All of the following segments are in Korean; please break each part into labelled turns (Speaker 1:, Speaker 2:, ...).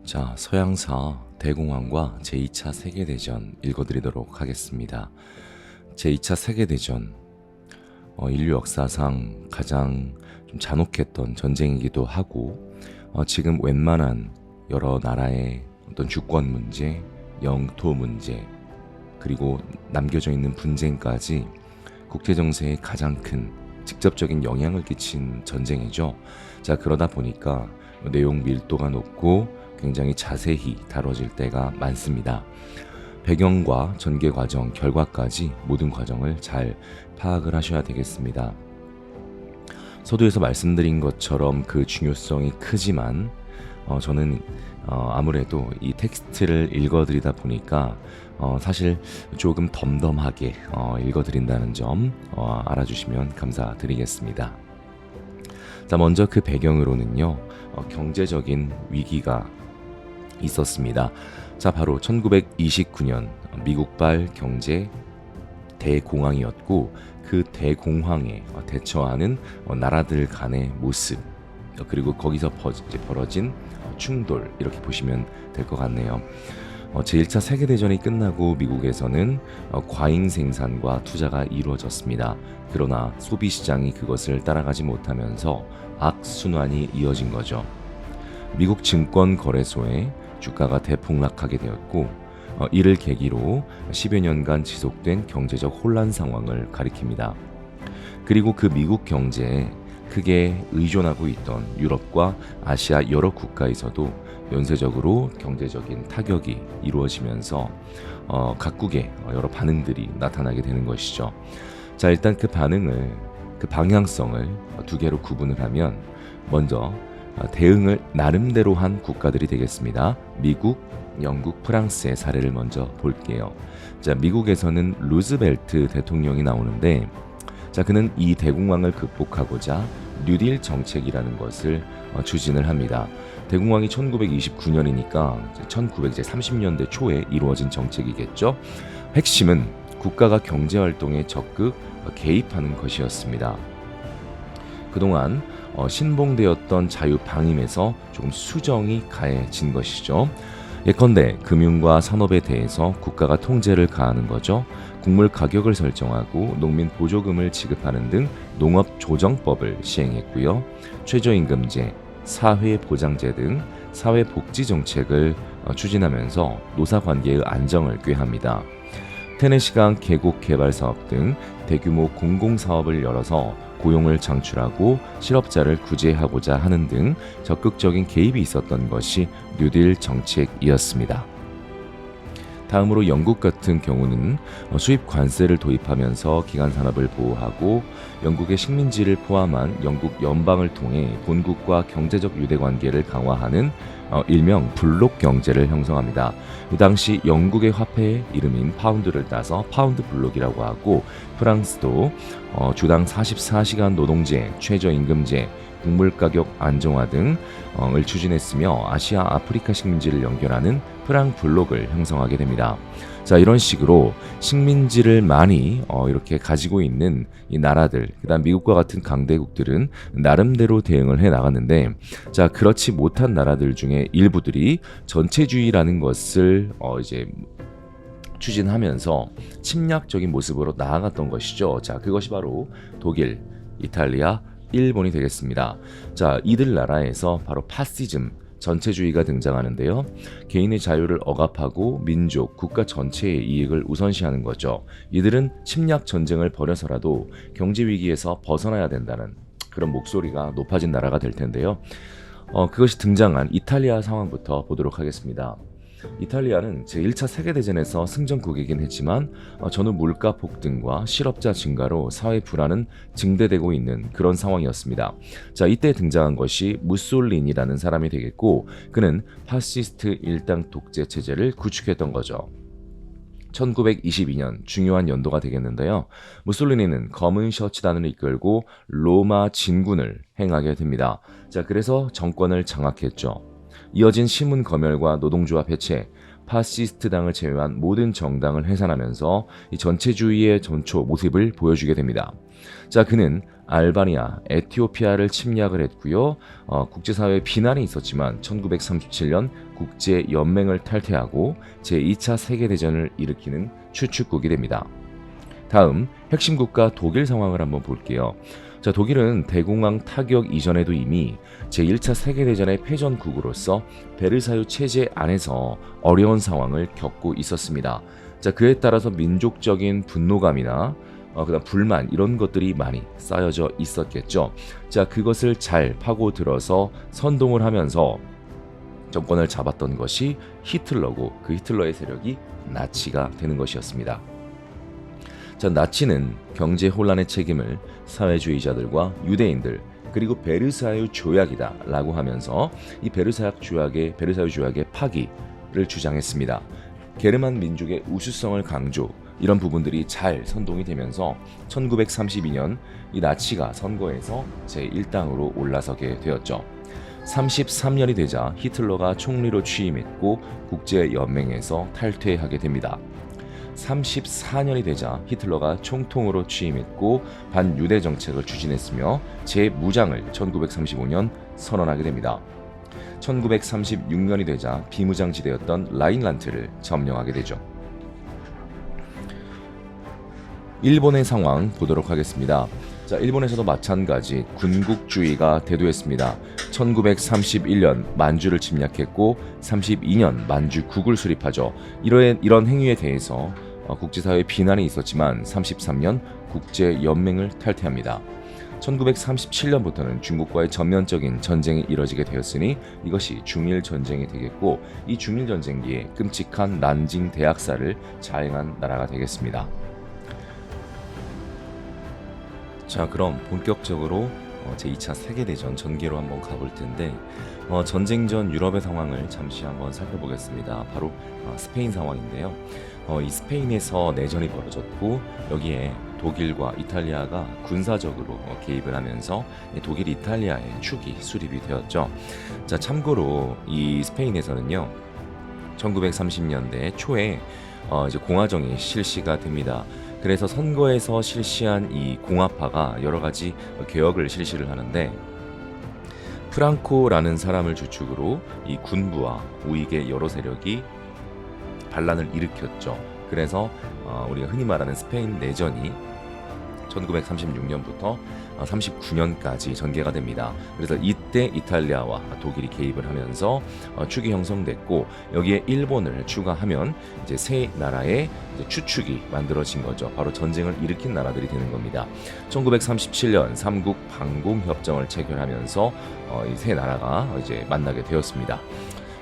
Speaker 1: 자, 서양사 대공황과 제2차 세계대전 읽어드리도록 하겠습니다. 제2차 세계대전, 인류 역사상 가장 좀 잔혹했던 전쟁이기도 하고, 지금 웬만한 여러 나라의 어떤 주권 문제, 영토 문제, 그리고 남겨져 있는 분쟁까지 국제정세에 가장 큰 직접적인 영향을 끼친 전쟁이죠. 자, 그러다 보니까 내용 밀도가 높고 굉장히 자세히 다뤄질 때가 많습니다. 배경과 전개 과정, 결과까지 모든 과정을 잘 파악을 하셔야 되겠습니다. 서두에서 말씀드린 것처럼 그 중요성이 크지만 저는 아무래도 이 텍스트를 읽어드리다 보니까 사실 조금 덤덤하게 읽어드린다는 점 알아주시면 감사드리겠습니다. 자, 먼저 그 배경으로는요, 경제적인 위기가 있었습니다. 자, 바로 1929년 미국발 경제 대공황이었고, 그 대공황에 대처하는 나라들 간의 모습, 그리고 거기서 벌어진 충돌, 이렇게 보시면 될 것 같네요. 제1차 세계대전이 끝나고 미국에서는 과잉 생산과 투자가 이루어졌습니다. 그러나 소비시장이 그것을 따라가지 못하면서 악순환이 이어진 거죠. 미국 증권거래소에 주가가 대폭락하게 되었고, 이를 계기로 10여 년간 지속된 경제적 혼란 상황을 가리킵니다. 그리고 그 미국 경제에 크게 의존하고 있던 유럽과 아시아 여러 국가에서도 연쇄적으로 경제적인 타격이 이루어지면서 각국의 여러 반응들이 나타나게 되는 것이죠. 자, 일단 그 방향성을 두 개로 구분을 하면, 먼저 대응을 나름대로 한 국가들이 되겠습니다. 미국, 영국, 프랑스의 사례를 먼저 볼게요. 자, 미국에서는 루즈벨트 대통령이 나오는데, 자, 그는 이 대공황을 극복하고자 뉴딜 정책이라는 것을 추진을 합니다. 대공황이 1929년이니까 1930년대 초에 이루어진 정책이겠죠. 핵심은 국가가 경제활동에 적극 개입하는 것이었습니다. 그동안 신봉되었던 자유방임에서 조금 수정이 가해진 것이죠. 예컨대 금융과 산업에 대해서 국가가 통제를 가하는 거죠. 곡물 가격을 설정하고 농민 보조금을 지급하는 등 농업조정법을 시행했고요. 최저임금제, 사회보장제 등 사회복지정책을 추진하면서 노사관계의 안정을 꾀합니다. 테네시강 계곡 개발 사업 등 대규모 공공사업을 열어서 고용을 창출하고 실업자를 구제하고자 하는 등 적극적인 개입이 있었던 것이 뉴딜 정책이었습니다. 다음으로 영국 같은 경우는 수입 관세를 도입하면서 기간 산업을 보호하고 영국의 식민지를 포함한 영국 연방을 통해 본국과 경제적 유대 관계를 강화하는 일명 블록 경제를 형성합니다. 이 당시 영국의 화폐의 이름인 파운드를 따서 파운드 블록이라고 하고, 프랑스도 주당 44시간 노동제, 최저임금제, 곡물가격 안정화 등을 추진했으며 아시아 아프리카 식민지를 연결하는 프랑 블록을 형성하게 됩니다. 자, 이런 식으로 식민지를 많이 이렇게 가지고 있는 이 나라들, 그다음 미국과 같은 강대국들은 나름대로 대응을 해 나갔는데, 자, 그렇지 못한 나라들 중에 일부들이 전체주의라는 것을 이제 추진하면서 침략적인 모습으로 나아갔던 것이죠. 자, 그것이 바로 독일, 이탈리아, 일본이 되겠습니다. 자, 이들 나라에서 바로 파시즘, 전체주의가 등장하는데요. 개인의 자유를 억압하고 민족, 국가 전체의 이익을 우선시하는 거죠. 이들은 침략 전쟁을 벌여서라도 경제 위기에서 벗어나야 된다는 그런 목소리가 높아진 나라가 될 텐데요. 그것이 등장한 이탈리아 상황부터 보도록 하겠습니다. 이탈리아는 제1차 세계대전에서 승전국이긴 했지만 전후 물가 폭등과 실업자 증가로 사회 불안은 증대되고 있는 그런 상황이었습니다. 자, 이때 등장한 것이 무솔리니라는 사람이 되겠고, 그는 파시스트 일당 독재 체제를 구축했던 거죠. 1922년 중요한 연도가 되겠는데요. 무솔리니는 검은 셔츠단을 이끌고 로마 진군을 행하게 됩니다. 자, 그래서 정권을 장악했죠. 이어진 시민 검열과 노동조합 해체, 파시스트당을 제외한 모든 정당을 해산하면서 이 전체주의의 전초 모습을 보여주게 됩니다. 자, 그는 알바니아, 에티오피아를 침략을 했고요. 국제사회에 비난이 있었지만 1937년 국제연맹을 탈퇴하고 제2차 세계대전을 일으키는 추축국이 됩니다. 다음 핵심 국가 독일 상황을 한번 볼게요. 자, 독일은 대공황 타격 이전에도 이미 제1차 세계대전의 패전국으로서 베르사유 체제 안에서 어려운 상황을 겪고 있었습니다. 자, 그에 따라서 민족적인 분노감이나 그다음 불만 이런 것들이 많이 쌓여져 있었겠죠. 자, 그것을 잘 파고들어서 선동을 하면서 정권을 잡았던 것이 히틀러고 그 히틀러의 세력이 나치가 되는 것이었습니다. 자, 나치는 경제 혼란의 책임을 사회주의자들과 유대인들 그리고 베르사유 조약이다라고 하면서 이 베르사유 조약의 파기를 주장했습니다. 게르만 민족의 우수성을 강조 이런 부분들이 잘 선동이 되면서 1932년 이 나치가 선거에서 제1당으로 올라서게 되었죠. 33년이 되자 히틀러가 총리로 취임했고 국제연맹에서 탈퇴하게 됩니다. 34년이 되자 히틀러가 총통으로 취임했고 반유대 정책을 추진했으며 재무장을 1935년 선언하게 됩니다. 1936년이 되자 비무장지대였던 라인란트를 점령하게 되죠. 일본의 상황 보도록 하겠습니다. 자, 일본에서도 마찬가지 군국주의가 대두했습니다. 1931년 만주를 침략했고 32년 만주국을 수립하죠. 이런 행위에 대해서 국제사회에 비난이 있었지만 33년 국제연맹을 탈퇴합니다. 1937년부터는 중국과의 전면적인 전쟁이 이뤄지게 되었으니 이것이 중일전쟁이 되겠고 이 중일전쟁기에 끔찍한 난징 대학살을 자행한 나라가 되겠습니다. 자, 그럼 본격적으로 제2차 세계대전 전개로 한번 가볼 텐데 전쟁 전 유럽의 상황을 잠시 한번 살펴보겠습니다. 바로 스페인 상황인데요. 이 스페인에서 내전이 벌어졌고 여기에 독일과 이탈리아가 군사적으로 개입을 하면서 독일 이탈리아의 축이 수립이 되었죠. 자, 참고로 이 스페인에서는요 1930년대 초에 이제 공화정이 실시가 됩니다. 그래서 선거에서 실시한 이 공화파가 여러 가지 개혁을 실시를 하는데 프랑코라는 사람을 주축으로 이 군부와 우익의 여러 세력이 반란을 일으켰죠. 그래서 우리가 흔히 말하는 스페인 내전이 1936년부터 39년까지 전개가 됩니다. 그래서 이때 이탈리아와 독일이 개입을 하면서 축이 형성됐고 여기에 일본을 추가하면 이제 세 나라의 이제 추축이 만들어진 거죠. 바로 전쟁을 일으킨 나라들이 되는 겁니다. 1937년 삼국 방공 협정을 체결하면서 이 세 나라가 이제 만나게 되었습니다.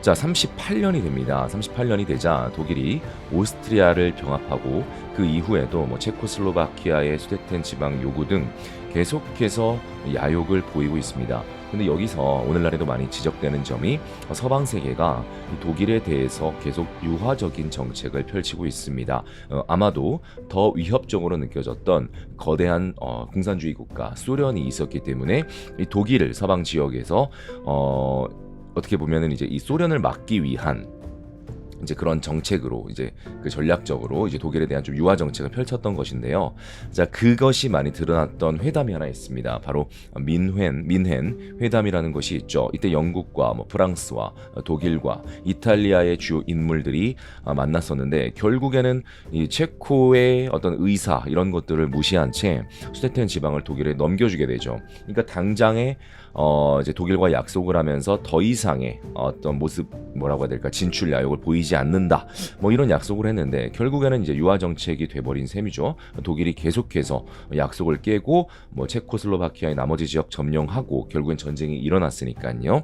Speaker 1: 자, 38년이 됩니다. 38년이 되자 독일이 오스트리아를 병합하고 그 이후에도 체코슬로바키아의 수데텐 지방 요구 등 계속해서 야욕을 보이고 있습니다. 근데 여기서 오늘날에도 많이 지적되는 점이 서방 세계가 독일에 대해서 계속 유화적인 정책을 펼치고 있습니다. 아마도 더 위협적으로 느껴졌던 거대한 공산주의 국가 소련이 있었기 때문에 이 독일을 서방 지역에서 어떻게 보면은 이제 이 소련을 막기 위한 이제 그런 정책으로 이제 그 전략적으로 이제 독일에 대한 좀 유화 정책을 펼쳤던 것인데요. 자, 그것이 많이 드러났던 회담이 하나 있습니다. 바로 민헨 회담이라는 것이 있죠. 이때 영국과 프랑스와 독일과 이탈리아의 주요 인물들이 만났었는데 결국에는 이 체코의 어떤 의사 이런 것들을 무시한 채 수데텐 지방을 독일에 넘겨주게 되죠. 그러니까 당장에 이제 독일과 약속을 하면서 더 이상의 어떤 모습 뭐라고 해야 될까 진출 야욕을 보이지 않는다 이런 약속을 했는데 결국에는 이제 유화 정책이 돼버린 셈이죠. 독일이 계속해서 약속을 깨고 체코슬로바키아의 나머지 지역 점령하고 결국엔 전쟁이 일어났으니까요.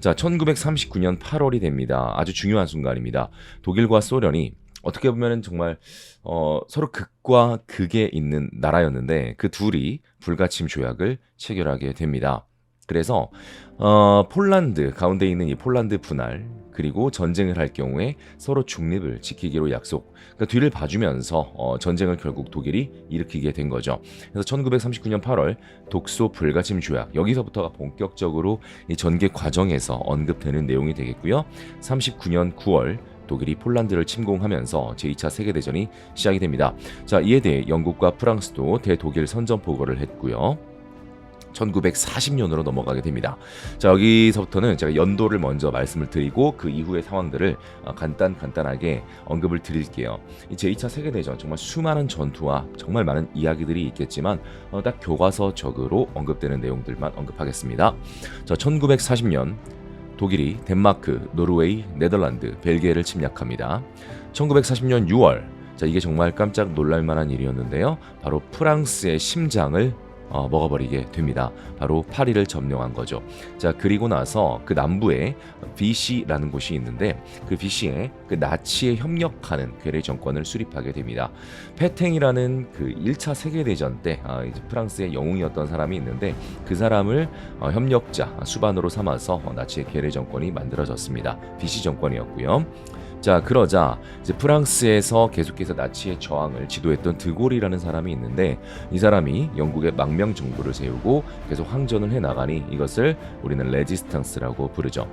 Speaker 1: 자, 1939년 8월이 됩니다. 아주 중요한 순간입니다. 독일과 소련이 어떻게 보면은 정말 서로 극과 극에 있는 나라였는데 그 둘이 불가침 조약을 체결하게 됩니다. 그래서 폴란드 가운데 있는 이 폴란드 분할 그리고 전쟁을 할 경우에 서로 중립을 지키기로 약속. 그러니까 뒤를 봐주면서 전쟁을 결국 독일이 일으키게 된 거죠. 그래서 1939년 8월 독소 불가침 조약 여기서부터가 본격적으로 이 전개 과정에서 언급되는 내용이 되겠고요. 39년 9월 독일이 폴란드를 침공하면서 제2차 세계대전이 시작이 됩니다. 자, 이에 대해 영국과 프랑스도 대독일 선전포고를 했고요. 1940년으로 넘어가게 됩니다. 자, 여기서부터는 제가 연도를 먼저 말씀을 드리고 그 이후의 상황들을 간단하게 언급을 드릴게요. 이 제2차 세계대전 정말 수많은 전투와 정말 많은 이야기들이 있겠지만 딱 교과서적으로 언급되는 내용들만 언급하겠습니다. 자, 1940년 독일이 덴마크, 노르웨이, 네덜란드, 벨기에를 침략합니다. 1940년 6월, 자, 이게 정말 깜짝 놀랄만한 일이었는데요. 바로 프랑스의 심장을 먹어버리게 됩니다. 바로 파리를 점령한 거죠. 자, 그리고 나서 그 남부에 비시라는 곳이 있는데 그 비시에 그 나치에 협력하는 괴뢰 정권을 수립하게 됩니다. 페탱이라는 그 1차 세계대전 때 이제 프랑스의 영웅이었던 사람이 있는데 그 사람을 협력자 수반으로 삼아서 나치의 괴뢰 정권이 만들어졌습니다. 비시 정권이었고요. 자, 그러자 이제 프랑스에서 계속해서 나치의 저항을 지도했던 드골이라는 사람이 있는데 이 사람이 영국의 망명 정부를 세우고 계속 항전을 해나가니 이것을 우리는 레지스탕스라고 부르죠.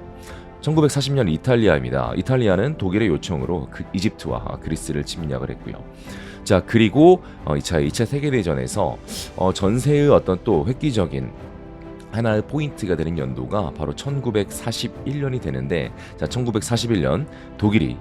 Speaker 1: 1940년 이탈리아입니다. 이탈리아는 독일의 요청으로 이집트와 그리스를 침략을 했고요. 자, 그리고 2차 세계대전에서 전세의 어떤 또 획기적인 하나의 포인트가 되는 연도가 바로 1941년이 되는데, 자, 1941년 독일이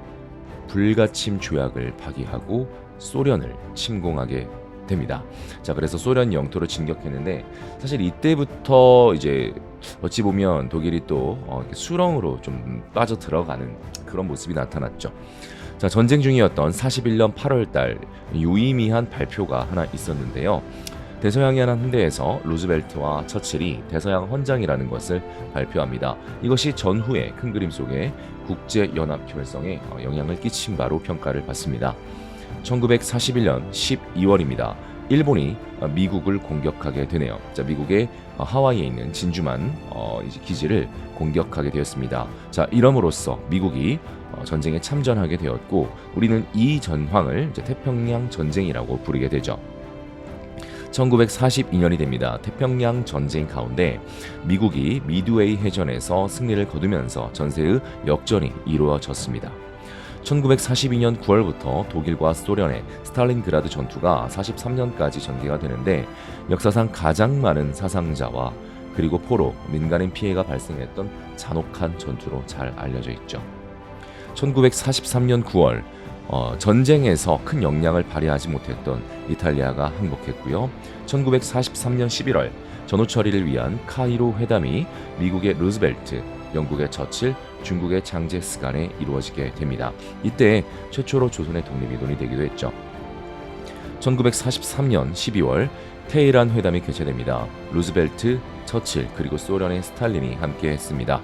Speaker 1: 불가침 조약을 파기하고 소련을 침공하게 됩니다. 자, 그래서 소련 영토를 진격했는데 사실 이때부터 이제 어찌 보면 독일이 또 수렁으로 좀 빠져 들어가는 그런 모습이 나타났죠. 자, 전쟁 중이었던 41년 8월달 유의미한 발표가 하나 있었는데요. 대서양의 한 함대에서 루즈벨트와 처칠이 대서양 헌장이라는 것을 발표합니다. 이것이 전후의 큰 그림 속에 국제연합 결성에 영향을 끼친 바로 평가를 받습니다. 1941년 12월입니다. 일본이 미국을 공격하게 되네요. 자, 미국의 하와이에 있는 진주만 이제 기지를 공격하게 되었습니다. 자, 이럼으로써 미국이 전쟁에 참전하게 되었고 우리는 이 전황을 이제 태평양 전쟁이라고 부르게 되죠. 1942년이 됩니다. 태평양 전쟁 가운데 미국이 미드웨이 해전에서 승리를 거두면서 전세의 역전이 이루어졌습니다. 1942년 9월부터 독일과 소련의 스탈린그라드 전투가 43년까지 전개가 되는데 역사상 가장 많은 사상자와 그리고 포로, 민간인 피해가 발생했던 잔혹한 전투로 잘 알려져 있죠. 1943년 9월 전쟁에서 큰 역량을 발휘하지 못했던 이탈리아가 항복했고요. 1943년 11월 전후 처리를 위한 카이로 회담이 미국의 루즈벨트, 영국의 처칠, 중국의 장제스 간에 이루어지게 됩니다. 이때 최초로 조선의 독립이 논의되기도 했죠. 1943년 12월 테헤란 회담이 개최됩니다. 루즈벨트, 처칠 그리고 소련의 스탈린이 함께 했습니다.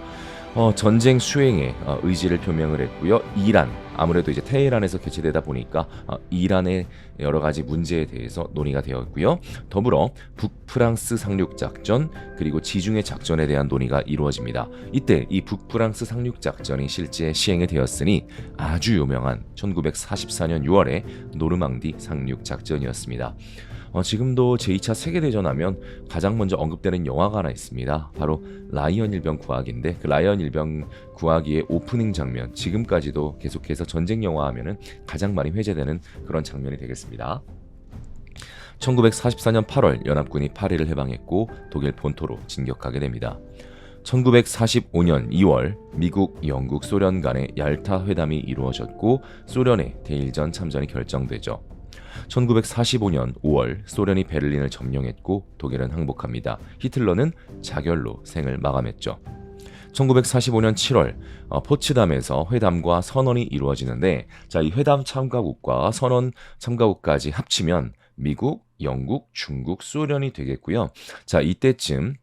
Speaker 1: 전쟁 수행에 의지를 표명을 했고요. 이란, 아무래도 이제 테헤란에서 개최되다 보니까 이란의 여러 가지 문제에 대해서 논의가 되었고요. 더불어 북프랑스 상륙 작전 그리고 지중해 작전에 대한 논의가 이루어집니다. 이때 이 북프랑스 상륙 작전이 실제 시행이 되었으니 아주 유명한 1944년 6월에 노르망디 상륙 작전이었습니다. 지금도 제2차 세계대전 하면 가장 먼저 언급되는 영화가 하나 있습니다. 바로 라이언 일병 구하기인데 그 라이언 일병 구하기의 오프닝 장면, 지금까지도 계속해서 전쟁 영화 하면은 가장 많이 회자되는 그런 장면이 되겠습니다. 1944년 8월 연합군이 파리를 해방했고 독일 본토로 진격하게 됩니다. 1945년 2월 미국, 영국, 소련 간의 얄타 회담이 이루어졌고 소련의 대일전 참전이 결정되죠. 1945년 5월 소련이 베를린을 점령했고 독일은 항복합니다. 히틀러는 자결로 생을 마감했죠. 1945년 7월 포츠담에서 회담과 선언이 이루어지는데, 자, 이 회담 참가국과 선언 참가국까지 합치면 미국, 영국, 중국, 소련이 되겠고요. 자, 이때쯤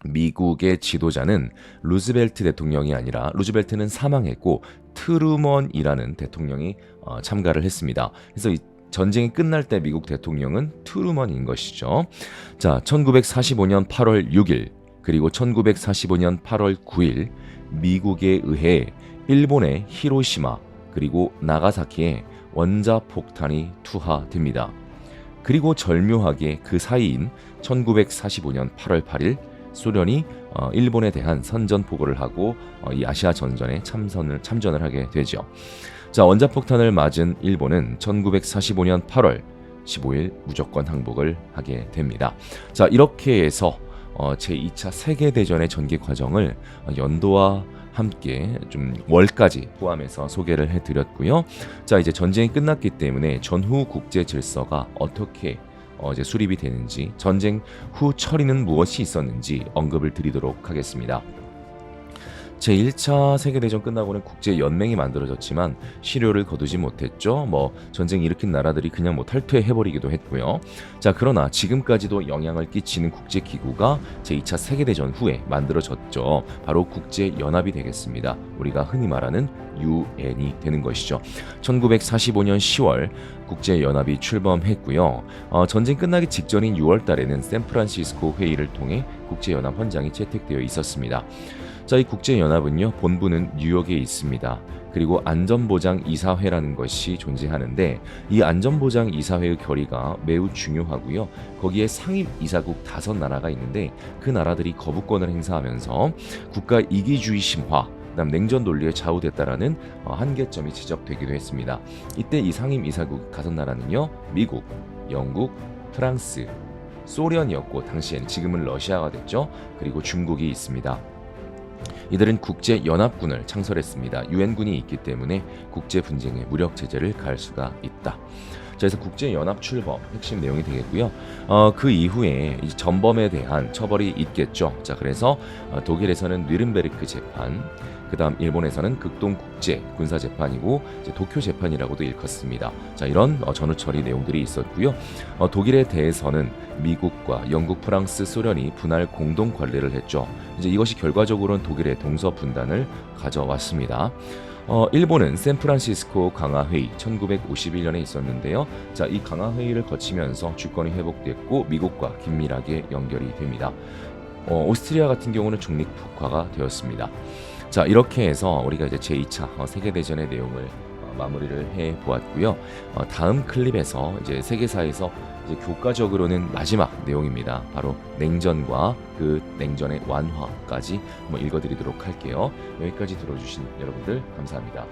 Speaker 1: 미국의 지도자는 루즈벨트 대통령이 아니라, 루즈벨트는 사망했고 트루먼이라는 대통령이 참가를 했습니다. 그래서 전쟁이 끝날 때 미국 대통령은 트루먼인 것이죠. 자, 1945년 8월 6일 그리고 1945년 8월 9일 미국에 의해 일본의 히로시마 그리고 나가사키에 원자폭탄이 투하됩니다. 그리고 절묘하게 그 사이인 1945년 8월 8일 소련이 일본에 대한 선전포고를 하고 이 아시아 전전에 참전을 하게 되죠. 자, 원자폭탄을 맞은 일본은 1945년 8월 15일 무조건 항복을 하게 됩니다. 자, 이렇게 해서 제2차 세계대전의 전개 과정을 연도와 함께 좀 월까지 포함해서 소개를 해드렸고요. 자, 이제 전쟁이 끝났기 때문에 전후 국제 질서가 어떻게 이제 수립이 되는지, 전쟁 후 처리는 무엇이 있었는지 언급을 드리도록 하겠습니다. 제1차 세계대전 끝나고는 국제연맹이 만들어졌지만 실효를 거두지 못했죠. 전쟁 일으킨 나라들이 그냥 탈퇴해버리기도 했고요. 자, 그러나 지금까지도 영향을 끼치는 국제기구가 제2차 세계대전 후에 만들어졌죠. 바로 국제연합이 되겠습니다. 우리가 흔히 말하는 UN이 되는 것이죠. 1945년 10월 국제연합이 출범했고요. 전쟁 끝나기 직전인 6월 달에는 샌프란시스코 회의를 통해 국제연합 헌장이 채택되어 있었습니다. 자, 이 국제연합은요, 본부는 뉴욕에 있습니다. 그리고 안전보장이사회라는 것이 존재하는데, 이 안전보장이사회의 결의가 매우 중요하고요. 거기에 상임이사국 5나라가 있는데 그 나라들이 거부권을 행사하면서 국가 이기주의 심화, 그다음 냉전 논리에 좌우됐다라는 한계점이 지적되기도 했습니다. 이때 이 상임이사국 5나라는요, 미국, 영국, 프랑스, 소련이었고 당시엔, 지금은 러시아가 됐죠. 그리고 중국이 있습니다. 이들은 국제연합군을 창설했습니다. 유엔군이 있기 때문에 국제 분쟁에 무력 제재를 가할 수가 있다. 자, 그래서 국제연합 출범 핵심 내용이 되겠고요. 그 이후에 이 전범에 대한 처벌이 있겠죠. 자, 그래서 독일에서는 뉘른베르크 재판, 그다음 일본에서는 극동국제 군사재판이고 이제 도쿄 재판이라고도 일컫습니다. 자, 이런 전후 처리 내용들이 있었고요. 독일에 대해서는 미국과 영국, 프랑스, 소련이 분할 공동 관리를 했죠. 이제 이것이 결과적으로는 독일의 동서 분단을 가져왔습니다. 일본은 샌프란시스코 강화회의 1951년에 있었는데요. 자, 이 강화회의를 거치면서 주권이 회복됐고 미국과 긴밀하게 연결이 됩니다. 오스트리아 같은 경우는 중립국화가 되었습니다. 자, 이렇게 해서 우리가 이제 제2차 세계대전의 내용을 마무리를 해 보았고요. 다음 클립에서 이제 세계사에서 이제 교과적으로는 마지막 내용입니다. 바로 냉전과 그 냉전의 완화까지 한번 읽어드리도록 할게요. 여기까지 들어주신 여러분들 감사합니다.